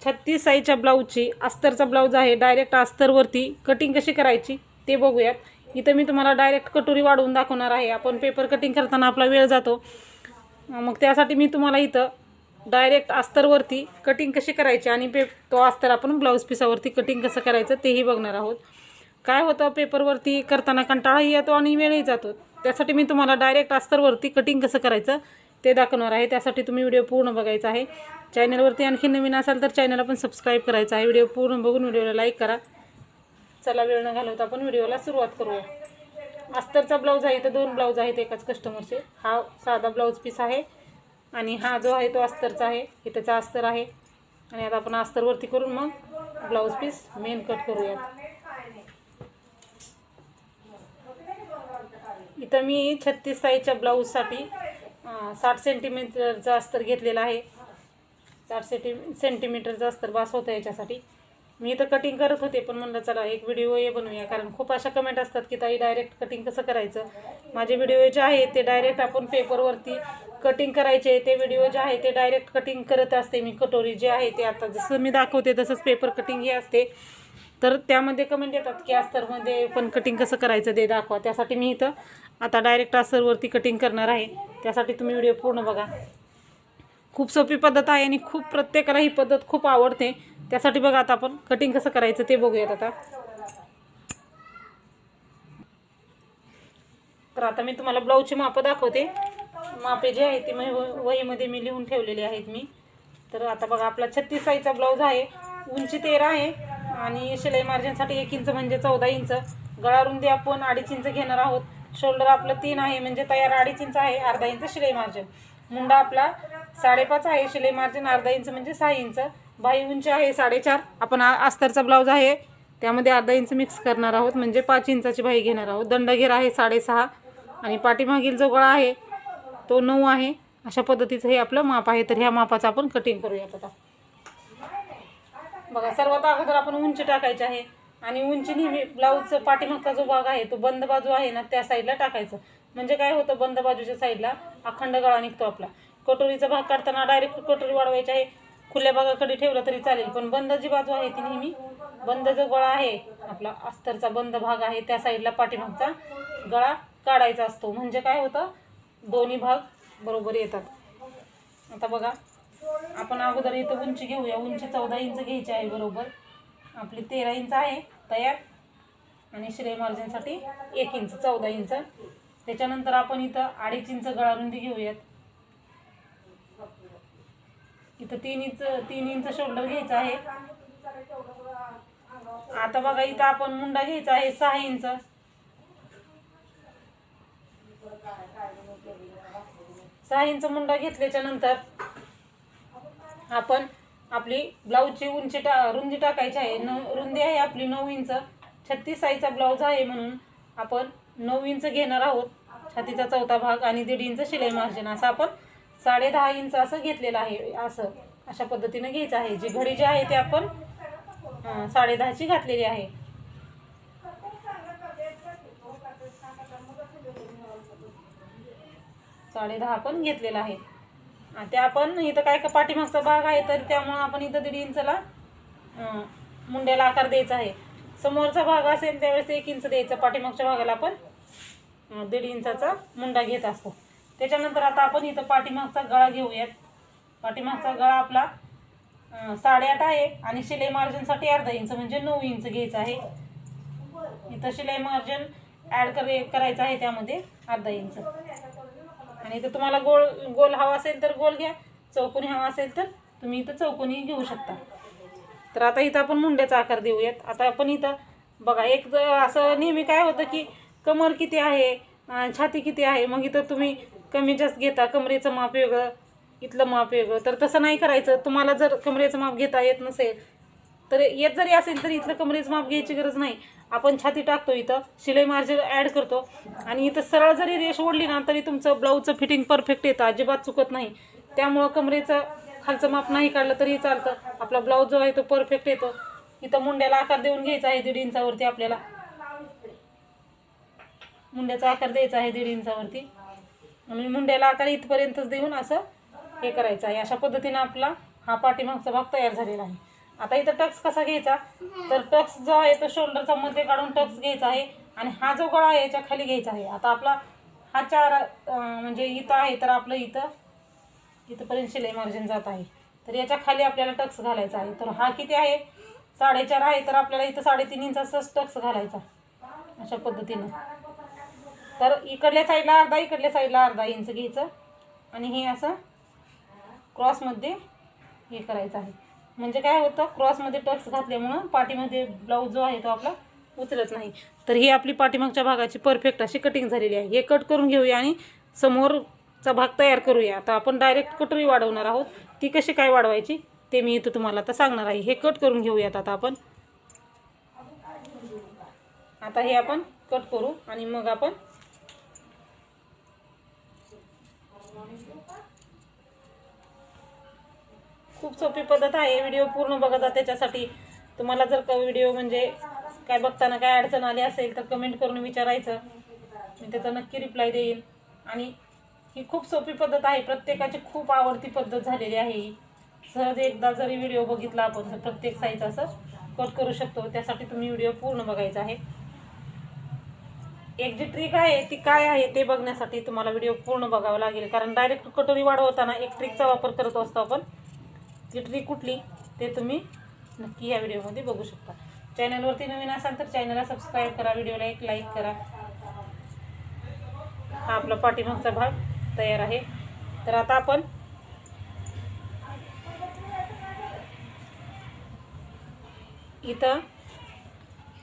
36 साईजच्या ब्लाऊजची अस्तरचा ब्लाऊज आहे. Direct अस्तरवरती cutting कशी करायची ते बघूयात. इथं मी तुम्हाला डायरेक्ट कटोरी वाढवून दाखवणार आहे. आपण पेपर कटिंग करताना आपला वेळ जातो, मग त्यासाठी मी तुम्हाला इथं डायरेक्ट अस्तरवरती कटिंग कशी करायची आणि तो अस्तर आपण ब्लाऊज पिसावरती कटिंग कसं करायचं तेही बघणार आहोत. काय होतं, पेपरवरती करताना कंटाळाही येतो आणि वेळही जातो. त्यासाठी मी तुम्हाला डायरेक्ट अस्तरवरती कटिंग कसं करायचं ते दाखवणार आहे. त्यासाठी तुम्ही व्हिडिओ पूर्ण बघायचा आहे. चॅनलवरती आणखी नवीन असाल तर चॅनलला पण सबस्क्राईब करायचं आहे. व्हिडिओ पूर्ण बघून व्हिडिओला लाईक करा. चला वेळ न घालवता आपण व्हिडिओला सुरुवात करूया. अस्तरचा ब्लाऊज आहे. इथं 2 ब्लाऊज आहेत एकाच कस्टमरचे. हा साधा ब्लाऊज पीस आहे आणि हा जो आहे तो अस्तरचा आहे. हे त्याचा अस्तर आहे आणि आता आपण अस्तरवरती करून मग ब्लाऊज पीस मेन कट करूयात. इथं मी 36 साईजच्या ब्लाऊजसाठी 60 सेंटीमीटरचा अस्तर घेतलेला आहे. 60 सेंटीमीटरचा अस्तर बास होतं याच्यासाठी. मी इथं कटिंग करत होते, पण म्हणलं चला एक व्हिडिओ बनवूया, कारण खूप अशा कमेंट असतात की ताई डायरेक्ट कटिंग कसं करायचं. माझे व्हिडिओ जे आहे ते डायरेक्ट आपण पेपरवरती कटिंग करायचे. ते व्हिडिओ जे आहे ते डायरेक्ट कटिंग करत असते मी. कटोरी जे आहे ते आता जसं मी दाखवते तसंच पेपर कटिंग हे असते. तर त्यामध्ये कमेंट येतात की अस्तरमध्ये पण कटिंग कसं करायचं ते दाखवा. त्यासाठी मी इथं आता डायरेक्ट अस्तरवरती कटिंग करणार आहे. त्यासाठी तुम्ही व्हिडिओ पूर्ण बघा. खूप सोपी पद्धत आहे आणि खूप प्रत्येकाला ही पद्धत खूप आवडते. त्यासाठी बघा आता आपण कटिंग कसं करायचं ते बघूयात आता. तर आता मी तुम्हाला ब्लाऊजची मापं दाखवते. मापे जे आहे ते वहीमध्ये मी लिहून ठेवलेले आहेत मी. तर आता बघा, आपला 36 साईजचा ब्लाऊज आहे. उंची 13 आहे आणि शिलाई मार्जिनसाठी 1 इंच म्हणजे 14 इंच. गळा रुंदी आपण 2.5 इंच घेणार आहोत. शोल्डर आपलं 3 आहे म्हणजे तयार 2.5 इंच आहे. अर्धा इंच शिलाई मार्जिन. मुंडा आपला 5.5 आहे. शिलाई मार्जिन अर्धा इंच म्हणजे 6 इंच. बाही उंची आहे 4.5. आपण अस्तरचा ब्लाऊज आहे त्यामध्ये अर्धा इंच मिक्स करणार आहोत म्हणजे 5 इंचाची बाही घेणार आहोत. दंडघेर आहे 6.5 आणि पाठीमागील जो गळा आहे तो 9 आहे. अशा पद्धतीचं हे आपलं माप आहे. तर ह्या मापाचं आपण कटिंग करूयात आता. बघा, सर्वात अगोदर आपण उंची टाकायची आहे आणि उंची नेहमी ब्लाऊजचा पाठीमागचा जो भाग आहे तो बंद बाजू आहे ना त्या साईडला टाकायचं. म्हणजे काय होतं, बंद बाजूच्या साईडला अखंड गळा निघतो आपला. कटोरीचा भाग काढताना डायरेक्ट कटोरी वाढवायची आहे. खुल्या भागाकडे ठेवलं तरी चालेल, पण बंद जी बाजू आहे ती नेहमी, बंद जो गळा आहे आपला अस्तरचा बंद भाग आहे त्या साईडला पाठीमागचा गळा काढायचा असतो. म्हणजे काय होतं, दोन्ही भाग बरोबर येतात. आता बघा, आपण अगोदर इथं उंची घेऊया. उंची 14 इंच घ्यायची आहे बरोबर. आपली 13 इंच आहे तयार आणि शिलाई मार्जिनसाठी 1 इंच 14 इंच. त्याच्यानंतर आपण इथं 2.5 इंच गळा रुंदी घेऊयात. इथं 3 इंच शोल्डर घ्यायचं आहे. आता बघा, इथं आपण मुंडा घ्यायचा आहे 6 इंच. 6 इंच मुंडा घेतल्याच्या नंतर आपण आपली ब्लाऊजची रुंदी टाकायची आहे. रुंदी आहे आपली 9 इंच. 36 साईजचा ब्लाऊज आहे म्हणून आपण 9 इंच घेणार आहोत. छातीचा चौथा भाग आणि 1.5 इंच शिलाई मार्जिन. असं आपण 10.5 इंच असं घेतलेलं आहे. अशा पद्धतीने घ्यायचं आहे. जी घडी जी आहे ते आपण 10.5ची घातलेली आहे. साडे 10 पण घेतलेला आहे. ते आपण इथं काय का पाठीमागचा भाग आहे तर त्यामुळे आपण इथं 1.5 इंचला मुंड्याला आकार द्यायचा आहे. समोरचा भाग असेल त्यावेळेस 1 इंच द्यायचं. पाठीमागच्या भागाला आपण 1.5 इंचाचा मुंडा घेत असतो. त्याच्यानंतर आता आपण इथं पाठीमागचा गळा घेऊयात. पाठीमागचा गळा आपला 8.5 आहे आणि शिलाई मार्जिनसाठी अर्धा इंच म्हणजे 9 इंच घ्यायचं आहे. इथं शिलाई मार्जिन ॲड करायचं आहे त्यामध्ये अर्धा इंच. आणि इथं तुम्हाला गोल हवा असेल तर गोल घ्या, चौकोनी हवा असेल तर तुम्ही इथं चौकोनी घेऊ शकता. तर आता इथं आपण मुंड्याचा आकार देऊयात. आता आपण इथं बघा, एक असं नेहमी काय होतं की कमर किती आहे, छाती किती आहे, मग इथं तुम्ही कमी जास्त घेता. कमरेचं माप वेगळं, इथलं माप वेगळं. तर तसं नाही करायचं. तुम्हाला जर कमरेचं माप घेता येत नसेल तर येत जरी असेल तर इथलं कमरेचं माप घ्यायची गरज नाही. आपण छाती टाकतो, इथं शिलाई मार्जिन ॲड करतो आणि इथं सरळ जरी रेष ओढली ना तरी तुमचं ब्लाऊजचं फिटिंग परफेक्ट येतं, अजिबात चुकत नाही. त्यामुळं कमरेचं खालचं माप नाही काढलं तरी चालतं. आपला ब्लाऊज जो आहे तो परफेक्ट येतो. इथं मुंड्याला आकार देऊन घ्यायचा आहे 1.5 इंचावरती. आपल्याला मुंड्याचा आकार द्यायचा आहे 1.5 इंचावरती आणि मुंड्याला आकार इथपर्यंतच देऊन असं हे करायचं आहे. अशा पद्धतीनं आपला हा पाठीमागचा भाग तयार झालेला आहे. आता इथं टक्स कसा घ्यायचा, तर टक्स जो आहे तो शोल्डरचा मध्ये काढून टक्स घ्यायचा आहे आणि हा जो गळा आहे याच्या खाली घ्यायचा आहे. आता आपला हा 4 म्हणजे इथं आहे, तर आपलं इथंपर्यंत शिलाई मार्जिन जात आहे, तर याच्या खाली आपल्याला टक्स घालायचा आहे. तर हा किती आहे, 4.5 आहे, तर आपल्याला इथं 3.5 इंचाचाच टक्स घालायचा अशा पद्धतीनं. तर इकडल्या साईडला अर्धा, इकडल्या साईडला अर्धा इंच घ्यायचं आणि हे असं क्रॉसमध्ये हे करायचं आहे. म्हणजे काय होतं, क्रॉसमध्ये टक्स घातल्यामुळं पाठीमध्ये ब्लाऊज जो आहे तो आपला उचलत नाही. तर ही आपली पाठीमागच्या भागाची परफेक्ट अशी कटिंग झालेली आहे. हे कट करून घेऊया आणि समोरचा भाग तयार करूया. आता आपण डायरेक्ट कटोरी वाढवणार आहोत, ती कशी काय वाढवायची ते मी इथं तुम्हाला आता सांगणार आहे. हे कट करून घेऊयात आता आपण. आता हे आपण कट करू आणि मग आपण खूप सोपी पद्धत आहे. व्हिडिओ पूर्ण बघा. त्याच्यासाठी तुम्हाला जर का व्हिडिओ म्हणजे काय बघताना काय अडचण आली असेल तर कमेंट करून विचारायचं, मी त्याचा नक्की रिप्लाय देईन. आणि ही खूप सोपी पद्धत आहे, प्रत्येकाची खूप आवडती पद्धत झालेली आहे ही. सहज एकदा जरी व्हिडिओ बघितला आपण तर प्रत्येक साईज असं कट करू शकतो. त्यासाठी तुम्ही व्हिडिओ पूर्ण बघायचा आहे. एक जी ट्रिक आहे ती काय आहे ते बघण्यासाठी तुम्हाला व्हिडिओ पूर्ण बघावा लागेल, कारण डायरेक्ट कटोरी वाढवताना एक ट्रिकचा वापर करत असतो आपण. ती ट्रिक कुठली ते तुम्ही नक्की या व्हिडिओमध्ये बघू शकता. चॅनलवरती नवीन असाल तर चॅनलला सबस्क्राईब करा, व्हिडिओला एक लाईक करा. हा आपला पाठीमागचा भाग तयार आहे. तर आता आपण इथं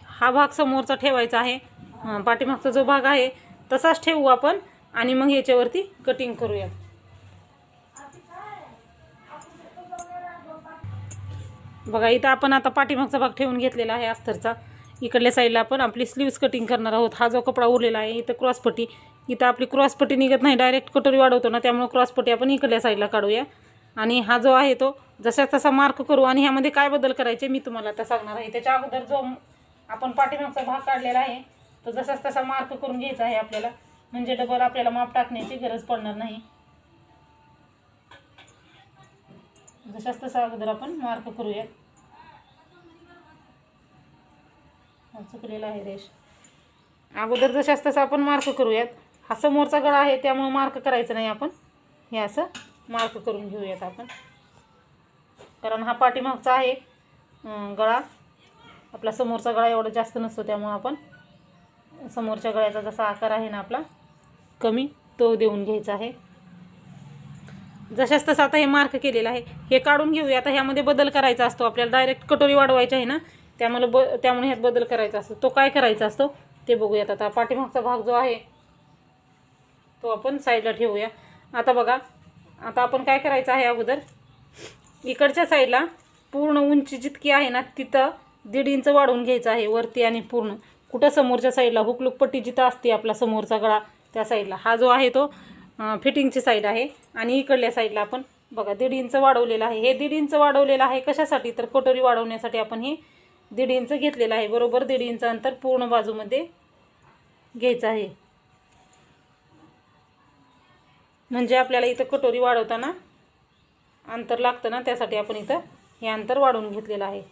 हा भाग समोरचा ठेवायचा आहे, पाठीमागचा जो भाग आहे तसाच ठेवू आपण आणि मग याच्यावरती कटिंग करूया. बघा इथं आपण आता पाठीमागचा भाग ठेवून घेतलेला आहे अस्तरचा. इकडल्या साईडला आपण आपली स्लीव्स कटिंग करणार आहोत. हा जो कपडा उरलेला आहे इथं क्रॉसपट्टी, इथं आपली क्रॉसपट्टी निघत नाही, डायरेक्ट कटोरी वाढवतो ना, त्यामुळे क्रॉसपट्टी आपण इकडल्या साईडला काढूया. आणि हा जो आहे तो जसा तसा मार्क करू आणि ह्यामध्ये काय बदल करायचे मी तुम्हाला आता सांगणार आहे. त्याच्या अगोदर जो आपण पाठीमागचा भाग काढलेला आहे तो जसाच तसा मार्क करून घ्यायचा आहे आपल्याला, म्हणजे डबल आपल्याला माप टाकण्याची गरज पडणार नाही. जसाच तसा अगोदर आपण मार्क करूया. चुकलेला आहे रेष. अगोदर जशाच तसा आपण मार्क करूयात. हा समोरचा गळा आहे त्यामुळे मार्क करायचं नाही आपण, हे असं मार्क करून घेऊयात आपण, कारण हा पाठीमागचा आहे गळा. आपला समोरचा गळा एवढा जास्त नसतो, त्यामुळे आपण समोरच्या गळ्याचा जसा आकार आहे ना आपला कमी, तो देऊन घ्यायचा आहे. जशाच तसं आता हे मार्क केलेलं आहे हे काढून घेऊया. आता ह्यामध्ये बदल करायचा असतो आपल्याला, डायरेक्ट कटोरी वाढवायची आहे ना, त्यामुळे ह्यात बदल करायचा असतो. तो काय करायचा असतो ते बघूयात. आता पाठीमागचा भाग जो आहे तो आपण साईडला ठेवूया. आता बघा, आता आपण काय करायचं आहे, अगोदर इकडच्या साईडला पूर्ण उंची जितकी आहे ना तिथं 1.5 इंच वाढवून घ्यायचं आहे वरती आणि पूर्ण. कुठं समोरच्या साईडला हुकलूक पट्टी जिथं असते आपला समोरचा गळा त्या साईडला. हा जो आहे तो फिटिंगची साईड आहे आणि इकडल्या साईडला आपण बघा 1.5 इंच वाढवलेलं आहे. हे 1.5 इंच वाढवलेलं आहे कशासाठी, तर कटोरी वाढवण्यासाठी आपण हे 1.5 इंच घेतलेलं आहे. बरोबर 1.5 इंच अंतर पूर्ण बाजूमध्ये घ्यायचं आहे, म्हणजे आपल्याला इथं कटोरी वाढवताना अंतर लागतं ना, त्यासाठी आपण इथं हे अंतर वाढवून घेतलेलं आहे.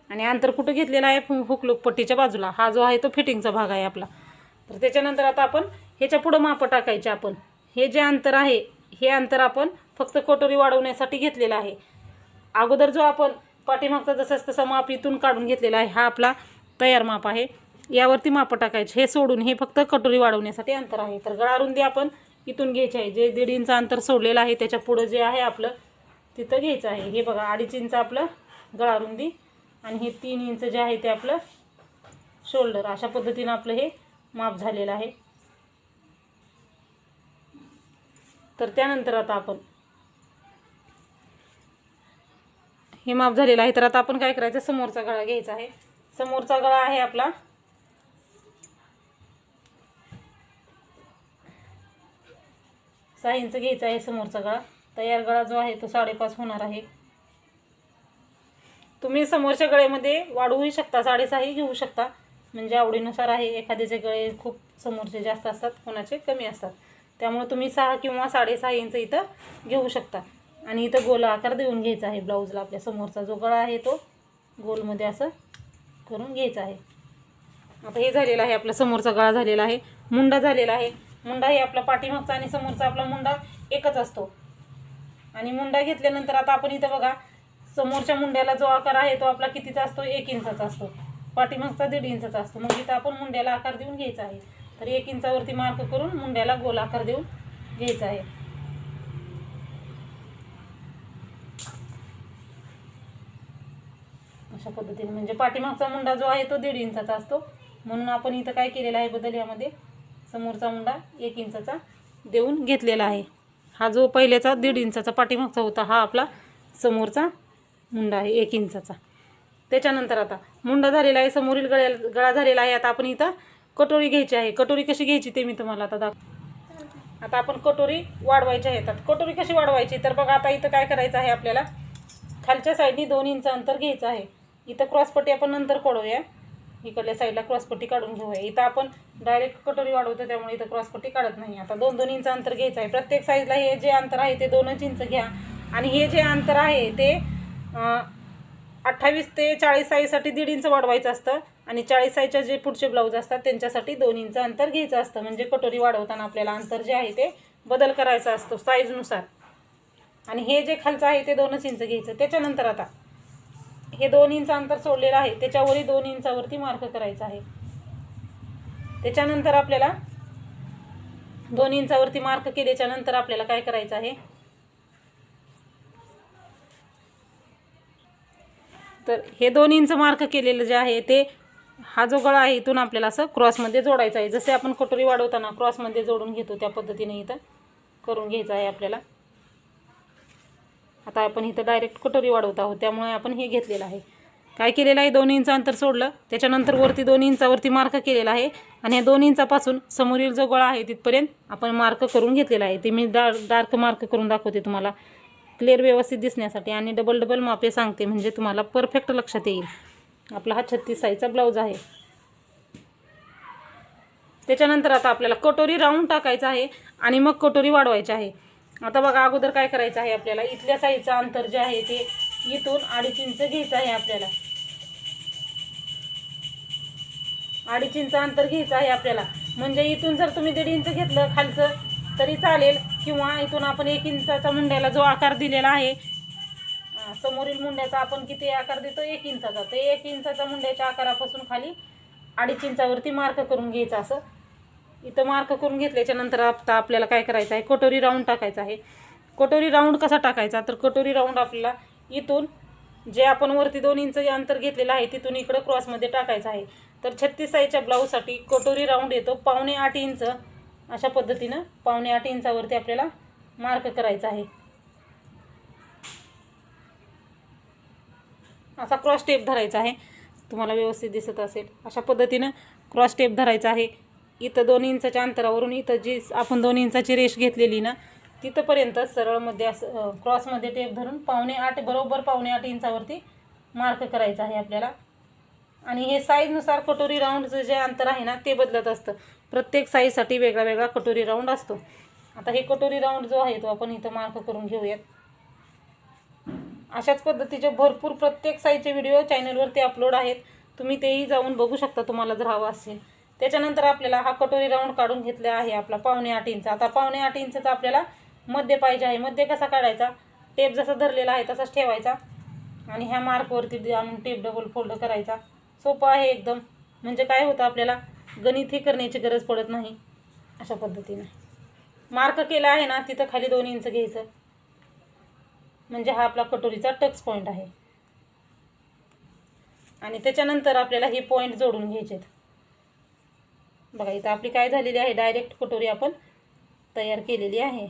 आणि अंतर कुठं घेतलेलं आहे, हुकलूक पट्टीच्या बाजूला. हा जो आहे तो फिटिंगचा भाग आहे आपला. तर त्याच्यानंतर आता आपण ह्याच्या पुढं मापं टाकायचे. आपण हे जे अंतर आहे हे अंतर आपण फक्त कटोरी वाढवण्यासाठी घेतलेलं आहे. अगोदर जो आपण पाठीमागचा जसाच तसा माप इथून काढून घेतलेला आहे हा आपला तयार माप आहे. यावरती मापं टाकायचे, हे सोडून हे फक्त कटोरी वाढवण्यासाठी अंतर आहे. तर गळा रुंदी आपण इथून घ्यायची आहे, जे 1.5 इंच अंतर सोडलेलं आहे त्याच्या पुढं जे आहे आपलं तिथं घ्यायचं आहे. हे बघा 2.5 इंच आपलं गळा रुंदी आणि हे 3 इंच जे आहे ते आपलं शोल्डर. अशा पद्धतीनं आपलं हे माप झालेलं आहे. तर त्यानंतर आता आपण हे माप झालेलं आहे. तर आता आपण काय करायचं, समोरचा गळा घ्यायचा आहे. समोरचा गळा आहे आपला 6 इंच घ्यायचा आहे समोरचा गळा. तयार गळा जो आहे तो 5.5 होणार आहे. तुम्ही समोरच्या गळ्यामध्ये वाढवूही शकता, 6.5 घेऊ शकता, म्हणजे आवडीनुसार आहे. एखाद्याचे गळे खूप समोरचे जास्त असतात, कोणाचे कमी असतात, त्यामुळे तुम्ही 6 किंवा 6.5 इंच इथं घेऊ शकता. आणि इथं गोल आकार देऊन घ्यायचा आहे ब्लाऊजला. आपल्या समोरचा जो गळा आहे तो गोलमध्ये असं करून घ्यायचा आहे. आता हे झालेलं आहे, आपला समोरचा गळा झालेला आहे, मुंडा झालेला आहे. मुंडा हे आपला पाठीमागचा आणि समोरचा आपला मुंडा एकच असतो. आणि मुंडा घेतल्यानंतर आता आपण इथं बघा, समोरच्या मुंड्याला जो आकार आहे तो आपला कितीचा असतो, 1 इंचाचा असतो. पाठीमागचा 1.5 इंचाचा असतो. मग इथं आपण मुंड्याला आकार देऊन घ्यायचा आहे. तर 1 इंचावरती मार्क करून मुंड्याला गोल आकार देऊन घ्यायचा आहे. अशा पद्धतीने, म्हणजे पाठीमागचा मुंडा जो आहे तो 1.5 इंचाचा असतो. म्हणून आपण इथं काय केलेलं आहे बदल, यामध्ये समोरचा मुंडा 1 इंचाचा देऊन घेतलेला आहे. हा जो पहिल्याचा 1.5 इंचाचा पाठीमागचा होता, हा आपला समोरचा मुंडा आहे 1 इंचाचा. त्याच्यानंतर आता मुंडा झालेला आहे, समोरील गळा झालेला आहे. आता आपण इथं कटोरी घ्यायची आहे. कटोरी कशी घ्यायची ते मी तुम्हाला आता आता आपण कटोरी वाढवायची आहे. तर कटोरी कशी वाढवायची, तर बघा आता इथं काय करायचं आहे, आपल्याला खालच्या साईडनी 2 इंच अंतर घ्यायचं आहे. इथं क्रॉसपट्टी आपण नंतर काढूया, इकडल्या साईडला क्रॉसपट्टी काढून घेऊया. इथं आपण डायरेक्ट कटोरी वाढवतो त्यामुळे इथं क्रॉसपट्टी काढत नाही. आता 2-2 इंच अंतर घ्यायचं आहे. प्रत्येक साईजला हे जे अंतर आहे ते 2 इंच घ्या. आणि हे जे अंतर आहे ते 28 ते 40 साईजसाठी 1.5 इंच वाढवायचं असतं. आणि 40 साईजचे जे पुढचे ब्लाऊज असतात त्यांच्यासाठी 2 इंच अंतर घ्यायचं असतं. म्हणजे कटोरी वाढवताना आपल्याला अंतर जे आहे ते बदल करायचा असतो साईजनुसार. आणि हे जे खालचं आहे ते 2 इंच घ्यायचं. त्याच्यानंतर आता हे 2 इंच अंतर सोडलेलं आहे त्याच्यावरही 2 इंचावरती मार्क करायचं आहे. त्याच्यानंतर आपल्याला 2 इंचावरती मार्क केल्याच्या नंतर आपल्याला काय करायचं आहे, तर हे 2 इंच मार्क केलेलं जे आहे ते हा जो गळा आहे इथून आपल्याला असं क्रॉसमध्ये जोडायचा आहे. जसे आपण कटोरी वाढवताना क्रॉसमध्ये जोडून घेतो त्या पद्धतीने इथं करून घ्यायचं आहे आपल्याला. आता आपण इथं डायरेक्ट कटोरी वाढवत आहोत त्यामुळे आपण हे घेतलेलं आहे. काय केलेलं आहे, 2 इंच अंतर सोडलं, त्याच्यानंतर वरती 2 इंचावरती मार्क केलेला आहे. आणि या 2 इंचापासून समोरील जो गळा आहे तिथपर्यंत आपण मार्क करून घेतलेला आहे. ते मी डार्क मार्क करून दाखवते तुम्हाला क्लिअर व्यवस्थित दिसण्यासाठी. आणि डबल मापे सांगते म्हणजे तुम्हाला परफेक्ट लक्षात येईल. आपला हा 36 साईजचा ब्लाऊज आहे. त्याच्यानंतर आता आपल्याला कटोरी राऊंड टाकायचा आहे आणि मग कटोरी वाढवायची आहे. आता बघा, अगोदर काय करायचं आहे, आपल्याला इथल्या साईजचं अंतर जे आहे ते इथून 2.5 इंच घ्यायचं आहे. आपल्याला 2.5 इंच अंतर घ्यायचं आहे आपल्याला. म्हणजे इथून जर तुम्ही 1.5 इंच घेतलं खालचं तरी चालेल, किंवा इथून आपण 1 इंचाचा मुंड्याला जो आकार दिलेला आहे, समोरील मुंड्याचा आपण किती आकार देतो, 1 इंचाचा, ते 1 इंचाच्या मुंड्याच्या आकारापासून खाली 2.5 इंचावरती मार्क करून घ्यायचं. असं इथं मार्क करून घेतल्याच्या नंतर आता आपल्याला काय करायचं आहे, कटोरी राऊंड टाकायचा आहे. कटोरी राऊंड कसा टाकायचा, तर कटोरी राऊंड आपल्याला इथून जे आपण वरती 2 इंच अंतर घेतलेलं आहे तिथून इकडं क्रॉसमध्ये टाकायचं आहे. तर 36 साईजच्या ब्लाऊजसाठी कटोरी राऊंड येतो 7.25 इंच. अशा पद्धतीनं 7.25 इंचावरती आपल्याला मार्क करायचा आहे. असा क्रॉस टेप धरायचा आहे, तुम्हाला व्यवस्थित दिसत असेल. अशा पद्धतीनं क्रॉस टेप धरायचा आहे. इथं 2 इंचाच्या अंतरावरून इथं जी आपण 2 इंचाची रेष घेतलेली ना तिथंपर्यंत सरळमध्ये असं क्रॉसमध्ये टेप धरून 7.25 बरोबर 7.25 इंचावरती मार्क करायचं आहे आपल्याला. आणि हे साईजनुसार कटोरी राऊंडचं जे अंतर आहे ना ते बदलत असतं. प्रत्येक साईजसाठी वेगळा वेगळा कटोरी राऊंड असतो. आता हे कटोरी राऊंड जो आहे तो आपण इथं मार्क करून घेऊयात. अशाच पद्धतीचे भरपूर प्रत्येक साईजचे व्हिडिओ चॅनलवरती अपलोड आहेत, तुम्ही तेही जाऊन बघू शकता तुम्हाला जर हवं असेल. त्याच्यानंतर आपल्याला हा कटोरी राऊंड काढून घेतला आहे आपला 7.25 इंच. आता 7.25 इंचचा आपल्याला मध्य पाहिजे आहे. मध्य कसा काढायचा, टेप जसा धरलेला आहे तसाच ठेवायचा आणि ह्या मार्कवरती आणून टेप डबल फोल्ड करायचा. सोपं आहे एकदम. म्हणजे काय होतं, आपल्याला गणित ही करण्याची गरज पडत नाही. अशा पद्धतीने मार्क केला आहे ना तिथं खाली 2 इंच घ्यायचं, म्हणजे हा आपला कटोरीचा टच पॉईंट आहे. आणि त्याच्यानंतर आपल्याला हे पॉईंट जोडून घ्यायचे. बघा इथं आपली काय झालेली आहे, डायरेक्ट कटोरी आपण तयार केलेली आहे.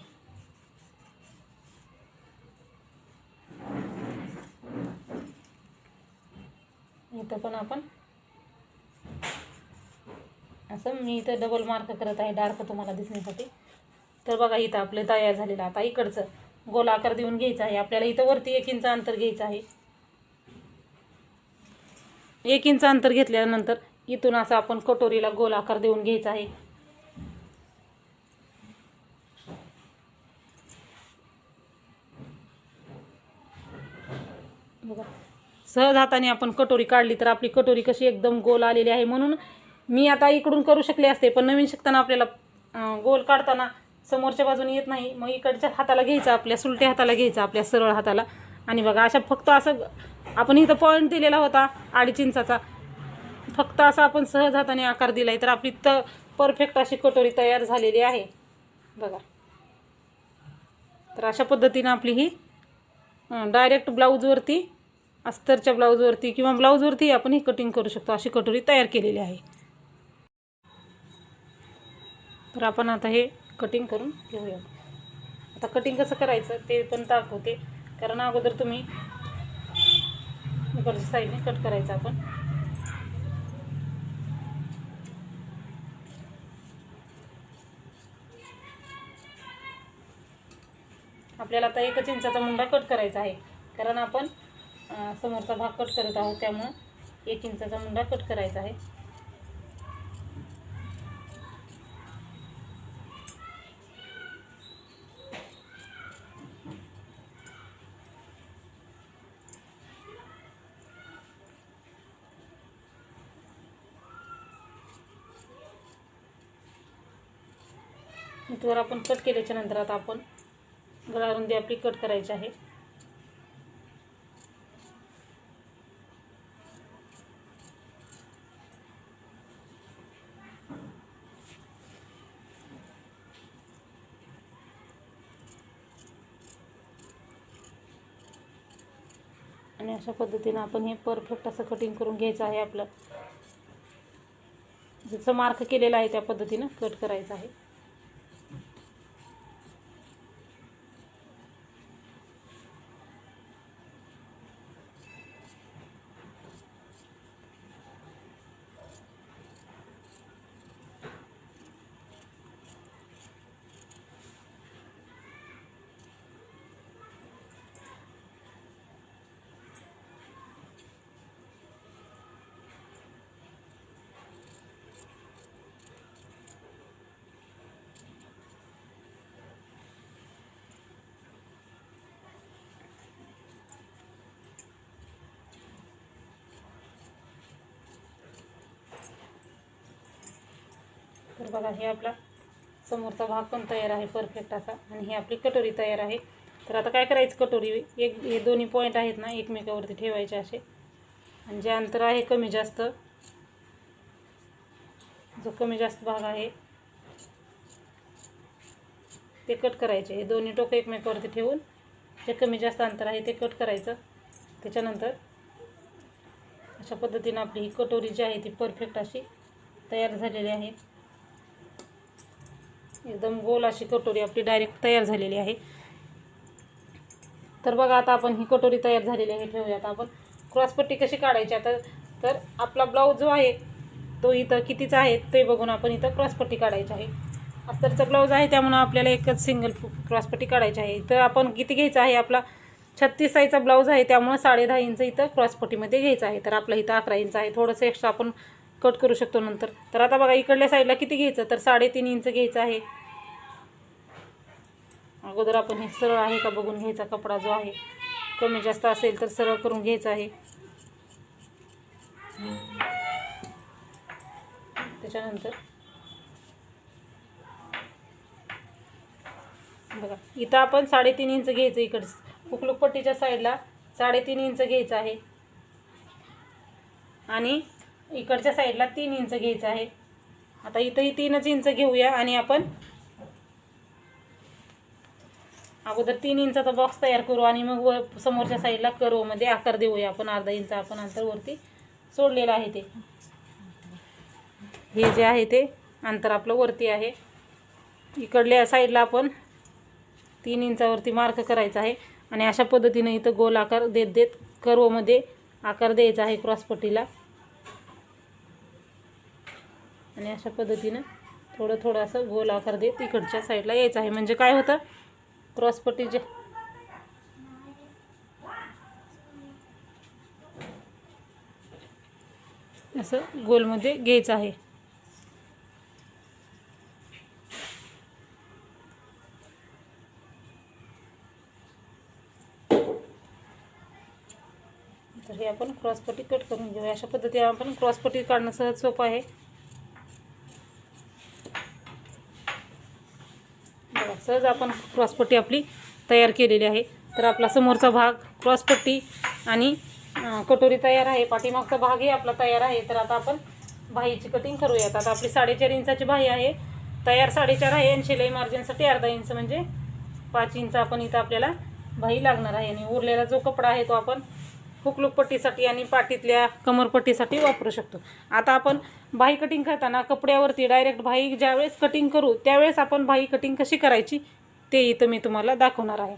इथं पण आपण असं मी इथं डबल मार्क करत आहे डार्क तुम्हाला दिसण्यासाठी. तर बघा इथं आपले तयार झालेलं. आता इकडचं गोल आकार देऊन घ्यायचा आहे आपल्याला. इथं वरती 1 इंच अंतर घ्यायचं आहे. 1 इंच अंतर घेतल्यानंतर इथून असं आपण कटोरीला गोल आकार देऊन घ्यायचा आहे. बघा सहज हाताने आपण कटोरी काढली तर आपली कटोरी कशी एकदम गोल आलेली आहे. म्हणून मी आता इकडून करू शकले असते, पण नवीन शिकताना आपल्याला गोल काढताना समोरच्या बाजूने येत नाही. मग इकडच्या हाताला घ्यायचं, आपल्या सुलट्या हाताला घ्यायचं, आपल्या सरळ हाताला. आणि बघा अशा फक्त असं आपण इथं पॉईंट दिलेला होता 2.5 इंचाचा, फक्त असा आपण सहज हाताने आकार दिला आहे तर आपली परफेक्ट अशी कटोरी तयार झालेली आहे बघा. तर अशा पद्धतीनं आपली ही डायरेक्ट ब्लाऊजवरती, अस्तरच्या ब्लाऊजवरती किंवा ब्लाऊजवरती आपण ही कटिंग करू शकतो, अशी कटोरी तयार केलेली आहे. तर आपण आता हे कटिंग करून घेऊया. आता कटिंग कसं करायचं ते पण दाखवते, कारण अगोदर तुम्ही इकडच्या साईडने कट करायचं आपण. आपल्याला आता 1 इंचाचा मुंडा कट करायचा आहे, कारण आपण समोरचा भाग कट करत आहोत, त्यामुळं 1 इंचाचा मुंडा कट करायचा आहे. इथवर आपण कट केल्याच्या नंतर आता आपण गळारुंदी आपली कट करायची आहे. आणि अशा पद्धतीने आपण हे परफेक्ट असं कटिंग करून घ्यायचं आहे. आपलं जसं मार्क केलेलं आहे त्या पद्धतीनं कट करायचं आहे. तर बघा हे आपला समोरचा भाग पण तयार आहे परफेक्ट असा, आणि ही आपली कटोरी तयार आहे. तर आता काय करायचं, कटोरी हे दोन्ही पॉईंट आहेत ना एकमेकावरती ठेवायचे असे, आणि जे अंतर आहे कमी जास्त, जो कमी जास्त भाग आहे ते कट करायचे. हे दोन्ही टोकं एकमेकावरती ठेवून जे कमी जास्त अंतर आहे ते कट करायचं. त्याच्यानंतर अशा पद्धतीनं आपली ही कटोरी जी आहे ती परफेक्ट अशी तयार झालेली आहे. एकदम गोल अशी कटोरी आपली डायरेक्ट तयार झालेली आहे. तर बघा आता आपण ही कटोरी तयार झालेली आहे. ठेवूया आता आपण क्रॉसपट्टी कशी काढायची. आता तर आपला ब्लाऊज जो आहे तो इथं कितीचा आहे ते बघून आपण इथं क्रॉसपट्टी काढायची आहे. अस्तरचा ब्लाऊज आहे त्यामुळं आपल्याला एकच सिंगल क्रॉसपट्टी काढायची आहे. इथं आपण किती घ्यायचं आहे, आपला 36 साईजचा ब्लाऊज आहे त्यामुळं 10.5 इंच इथं क्रॉसपट्टीमध्ये घ्यायचं आहे. तर आपला इथं 11 इंच आहे, थोडंसं एक्स्ट्रा आपण कट करू शकतो नंतर. तर आता बघा इकडल्या साईडला किती घ्यायचं, तर 3.5 इंच घ्यायचं आहे. अगोदर आपण हे सरळ आहे का बघून घ्यायचा. कपडा जो आहे कमी जास्त असेल तर सरळ करून घ्यायचा आहे. त्याच्यानंतर बघा इथं आपण 3.5 इंच घ्यायचं. इकडं हुकलूकपट्टीच्या साईडला 3.5 इंच घ्यायचं आहे, आणि इकडच्या साईडला 3 इंच घ्यायचं आहे. आता इथंही 3 इंच घेऊया, आणि आपण अगोदर 3 इंचाचा बॉक्स तयार करू, आणि मग समोरच्या साईडला कर्वमध्ये आकार देऊया आपण. 1/2 इंच आपण अंतर वरती सोडलेलं आहे. ते हे जे आहे ते अंतर आपलं वरती आहे. इकडल्या साईडला आपण 3 इंचावरती मार्क करायचा आहे, आणि अशा पद्धतीने इथं गोल आकार देत देत कर्वमध्ये आकार द्यायचा आहे क्रॉसपट्टीला. आणि अशा पद्धतीनं थोडं थोडं असं गोल आकार देत इकडच्या साईडला यायचं आहे. म्हणजे काय होतं, क्रॉसपट्टीचे असं गोलमध्ये घ्यायचं आहे. तर हे आपण क्रॉसपट्टी कट करून घेऊया. अशा पद्धतीने आपण क्रॉसपट्टी काढणं सहज सोपं आहे. बघा, सहज आपण क्रॉसपट्टी आपली तयार केलेली आहे. तर आपला समोरचा भाग क्रॉसपट्टी आणि कटोरी तयार आहे. पाठीमागचा भागही आपला तयार आहे. तर आता आपण बाहीची कटिंग करूयात. आता आपली 4.5 इंचाची बाही आहे. तयार 4.5 आहे आणि शिलाई मार्जिनसाठी अर्धा इंच म्हणजे 5 इंच आपण इथं आपल्याला बाही लागणार आहे. आणि उरलेला जो कपडा आहे तो आपण हुकलूक पट्टीसाठी आणि पाठीतल्या कमरपट्टीसाठी वापरू शकतो. आता आपण बाही कटिंग करताना कपड्यावरती डायरेक्ट बाही ज्यावेळेस कटिंग करू त्यावेळेस आपण बाही कटिंग कशी करायची ते इथं मी तुम्हाला दाखवणार आहे.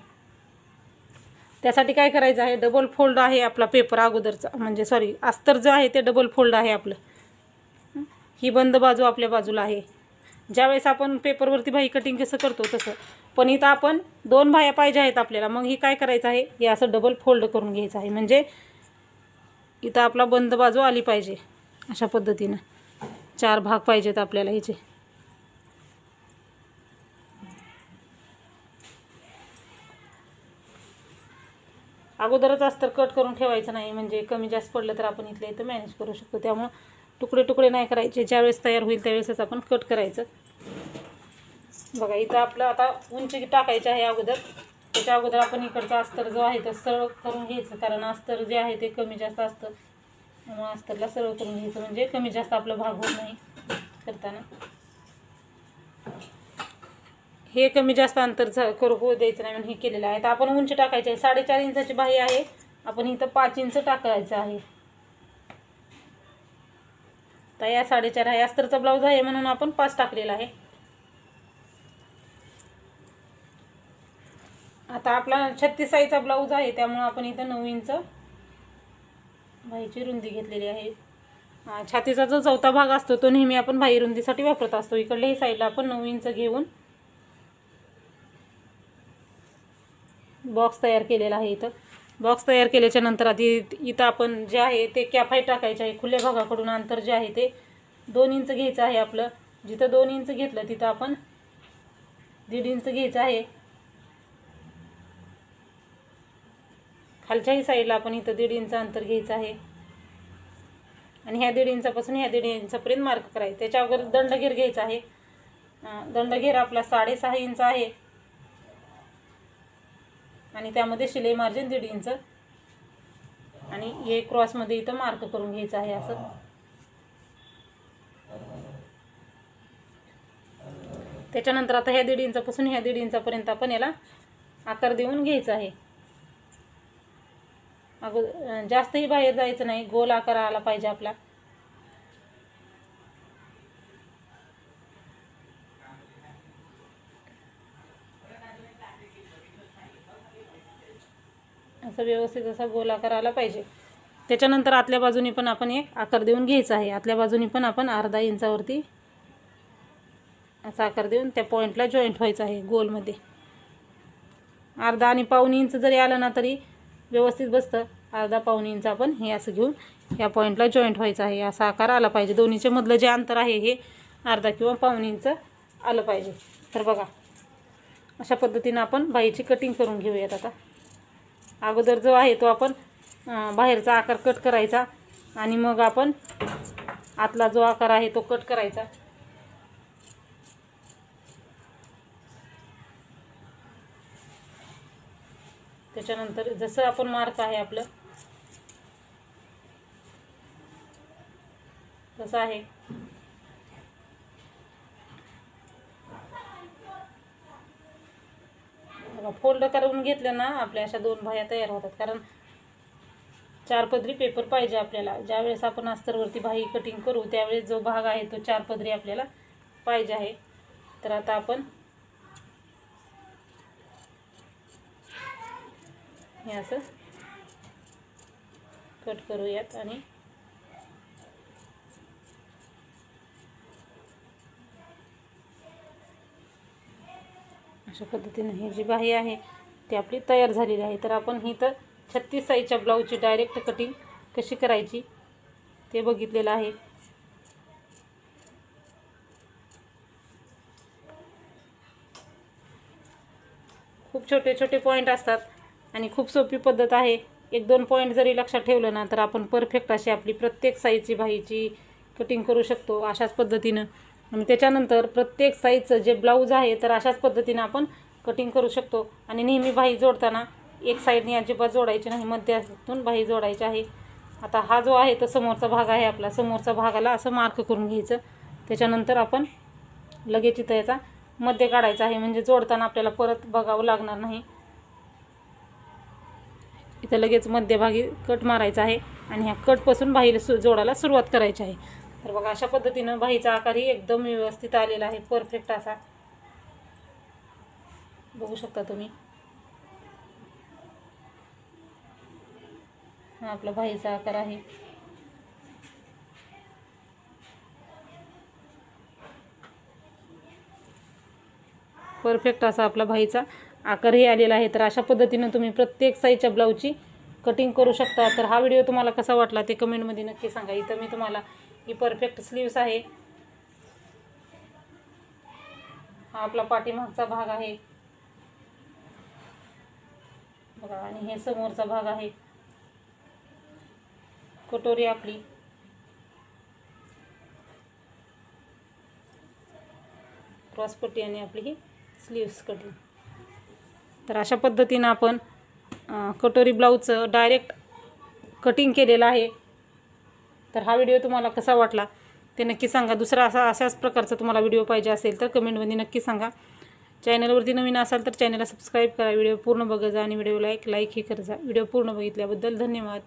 त्यासाठी काय करायचं आहे, डबल फोल्ड आहे आपला पेपर अगोदरचा, म्हणजे सॉरी अस्तर जो आहे ते डबल फोल्ड आहे आपलं. ही बंद बाजू आपल्या बाजूला आहे. ज्यावेळेस आपण पेपरवरती बाही कटिंग कसं करतो तसं, पण इथं आपण 2 बाह्या पाहिजे आहेत आपल्याला. मग ही काय करायचं आहे, हे असं डबल फोल्ड करून घ्यायचं आहे. म्हणजे इथं आपला बंद बाजू आली पाहिजे. अशा पद्धतीनं 4 भाग पाहिजेत आपल्याला ह्याचे. अगोदरच अस्तर कट करून ठेवायचं नाही, म्हणजे कमी जास्त पडलं तर आपण इथल्या इथं मॅनेज करू शकतो. त्यामुळं तुकडे तुकडे नाही करायचे. ज्यावेळेस तयार होईल त्यावेळेसच आपण कट करायचं. बघा, इथं आपलं आता उंची टाकायची आहे अगोदर. त्याच्या अगोदर आपण इकडचा अस्तर जो आहे तो सरळ करून घ्यायचं, कारण अस्तर जे आहे ते कमी जास्त असतं. म्हणून अस्तरला सरळ करून घ्यायचं, म्हणजे कमी जास्त आपला भाग होत नाही करताना. हे कमी जास्त अंतर करू द्यायचं नाही म्हणून हे केलेलं आहे. तर आपण उंची टाकायची आहे. 4.5 इंचाची बाही आहे. आपण इथं 5 इंच टाकायचं आहे. तर या 4.5 आहे. अस्तरचा ब्लाऊज आहे म्हणून आपण 5 टाकलेला आहे. आता आपला 36 साईजचा ब्लाऊज आहे, त्यामुळे आपण इथं 9 इंच बाहीची रुंदी घेतलेली आहे. छातीचा जो चौथा भाग असतो तो नेहमी आपण बाही रुंदीसाठी वापरत असतो. इकडल्याही साईडला आपण 9 इंच घेऊन बॉक्स तयार केलेला आहे. इथं बॉक्स तयार केल्याच्या नंतर आधी इथं आपण जे आहे ते कॅफाय टाकायचे आहे. खुल्या भागाकडून अंतर जे आहे ते 2 इंच घ्यायचं आहे आपलं. जिथं 2 इंच घेतलं तिथं आपण 1.5 इंच घ्यायचं आहे. खालच्याही साईडला आपण इथं 1.5 इंच अंतर घ्यायचं आहे. आणि ह्या 1.5 इंचापासून ह्या 1.5 इंचापर्यंत मार्क करायचं. त्याच्या अगोदर दंडघेर घ्यायचा आहे. दंडघेर आपला 6.5 इंच आहे आणि त्यामध्ये शिलाई मार्जिन 1.5 इंच आणि हे क्रॉसमध्ये इथं मार्क करून घ्यायचं आहे असं. त्याच्यानंतर आता ह्या 1.5 इंचापासून ह्या 1.5 इंचापर्यंत आपण याला आकार देऊन घ्यायचा आहे. जास्तही बाहेर जायचं नाही, गोल आकार आला पाहिजे आपला. असं व्यवस्थित असा गोल आकार आला पाहिजे. त्याच्यानंतर आतल्या बाजूनी पण आपण एक आकार देऊन घ्यायचा आहे. आतल्या बाजूनी पण आपण अर्धा इंचावरती असा आकार देऊन त्या पॉईंटला जॉईंट व्हायचं आहे गोलमध्ये. अर्धा आणि पाऊण इंच जरी आलं ना तरी व्यवस्थित बसतं. अर्धा पाऊण इंच आपण हे असं घेऊन या पॉईंटला जॉईंट व्हायचं आहे. असा आकार आला पाहिजे. दोन्हीच्या मधलं जे अंतर आहे हे अर्धा किंवा पाऊण इंच आलं पाहिजे. तर बघा, अशा पद्धतीनं आपण बाहीची कटिंग करून घेऊयात. आता अगोदर जो आहे तो आपण बाहेरचा आकार कट करायचा आणि मग आपण आतला जो आकार आहे तो कट करायचा. त्याच्यानंतर जसं आपण मार्क आहे आपलं तसं आहे. फोल्ड करून घेतलं ना आपल्या अशा 2 बाह्या तयार होतात. कारण 4 पदरी पेपर पाहिजे आपल्याला. ज्यावेळेस आपण अस्तरवरती बाही कटिंग करू त्यावेळेस जो भाग आहे तो 4 पदरी आपल्याला पाहिजे आहे. तर आता आपण हे असं कट करूयात आणि अशा पद्धतीने ही जी बाही आहे ती आपली तयार झालेली आहे. तर आपण ही तर 36 साईजच्या ब्लाऊजची डायरेक्ट कटिंग कशी करायची ते बघितलेलं आहे. खूप छोटे छोटे पॉईंट असतात आणि खूप सोपी पद्धत आहे. 1-2 पॉईंट जरी लक्षात ठेवलं ना तर आपण परफेक्ट अशी आपली प्रत्येक साईजची बाहीची कटिंग करू शकतो अशाच पद्धतीनं. आणि त्याच्यानंतर प्रत्येक साईजचं जे ब्लाऊज आहे तर अशाच पद्धतीनं आपण कटिंग करू शकतो. आणि नेहमी बाही जोडताना एक साईडने अजिबात जोडायची नाही, मध्यातून बाही जोडायची आहे. आता हा जो आहे तो समोरचा भाग आहे आपला, समोरचा भागाला असं मार्क करून घ्यायचं. त्याच्यानंतर आपण लगेच इथं याचा मध्य काढायचा आहे, म्हणजे जोडताना आपल्याला परत बघावं लागणार नाही. इथं लगेच मध्यभागी कट मारायचा आहे आणि ह्या कटपासून बाहीला जोडायला सुरुवात करायची आहे. तर बघा अशा पद्धतीनं बाहीचा आकारही एकदम व्यवस्थित आलेला आहे, परफेक्ट असा बघू शकता तुम्ही. हा आपला बाहीचा आकार आहे. परफेक्ट असा आपला बाहीचा आकारही आलेला आहे. तर अशा पद्धतीनं तुम्ही प्रत्येक साईजच्या ब्लाऊजची कटिंग करू शकता. तर हा व्हिडिओ तुम्हाला कसा वाटला ते कमेंटमध्ये नक्की सांगा. इथं मी तुम्हाला ही परफेक्ट स्लीव्स आहे, हा आपला पाठीमागचा भाग आहे बघा, आणि हे समोरचा भाग आहे. कटोरी आपली क्रॉसपट्टी आणि आपली ही स्लीव्स कटिंग. तर अशा पद्धतीनं आपण कटोरी ब्लाऊजचं डायरेक्ट कटिंग केलेलं आहे. तर हा व्हिडिओ तुम्हाला कसा वाटला ते नक्की सांगा. दुसरा अशाच प्रकारचा तुम्हाला व्हिडिओ पाहिजे असेल तर कमेंटमध्ये नक्की सांगा. चॅनलवरती नवीन असाल तर चॅनलला सबस्क्राईब करा, व्हिडिओ पूर्ण बघा जा आणि व्हिडिओला लाईक ही करा. व्हिडिओ पूर्ण बघितल्याबद्दल धन्यवाद.